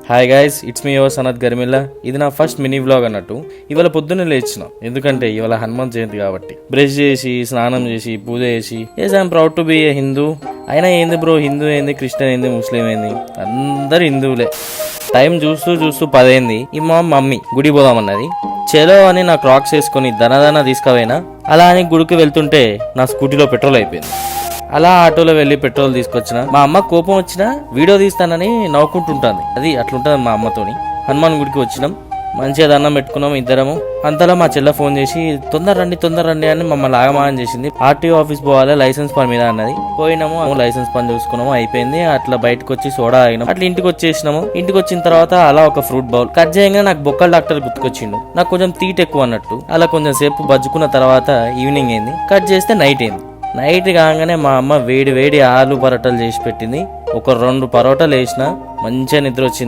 Hi guys, it's me your Sanath Garmilla. ఇది నా first mini vlog అన్నట్టు. ఇవాళ పొద్దున్నే లేచిన, ఎందుకంటే ఇవాళ హనుమాన్ జయంతి కాబట్టి. బ్రష్ చేసి, స్నానం చేసి, పూజ చేసి, as I'm proud to be a Hindu. అయినా ఏంది బ్రో, హిందూ ఏంది, క్రిస్టియన్ ఏంది, ముస్లిం ఏంది, అందరు హిందువులే. టైం చూస్తూ 10 అయింది. ఈ మా మమ్మీ గుడి పోదామన్నది. చలో అని నా క్రాక్స్ వేసుకొని దనదన తీసుకుపోయినా. అలా అని గుడికి వెళ్తుంటే నా స్కూటీలో పెట్రోల్ అయిపోయింది. అలా ఆటోలో వెళ్ళి పెట్రోల్ తీసుకొచ్చిన. మా అమ్మ కోపం వచ్చినా వీడియో తీస్తానని నవ్వుకుంటుంటుంది. అది అట్లుంటుంది మా అమ్మతోని. హనుమాన్ గుడికి వచ్చినాం, మంచిగా దండం పెట్టుకున్నాం ఇద్దరము. అంతలో మా చెల్ల ఫోన్ చేసి తొందర రండి అని మమ్మల్ని ఆగమానం చేసింది. ఆర్టీఓ ఆఫీస్ పోవాలి, లైసెన్స్ పని మీద అన్నది. పోయినాము, లైసెన్స్ పని చూసుకున్నాము, అయిపోయింది. అట్లా బయటకు వచ్చి సోడా తాగినాం. అట్లా ఇంటికి వచ్చేసినాము. ఇంటికి వచ్చిన తర్వాత అలా ఒక ఫ్రూట్ బౌల్ కట్ చేయగా నాకు బొక్కల డాక్టర్ గుర్తుకొచ్చిండు. నాకు కొంచెం తీట ఎక్కువ అన్నట్టు. అలా కొంచెం సేపు బజ్జుకున్న తర్వాత ఈవినింగ్ అయింది. కట్ చేస్తే నైట్ అయింది. నైట్ కాగానే మా అమ్మ వేడి వేడి ఆలు పరోటాలు చేసి పెట్టింది. ఒక 2 పరోటాలు వేసిన, మంచిగా నిద్ర వచ్చింది.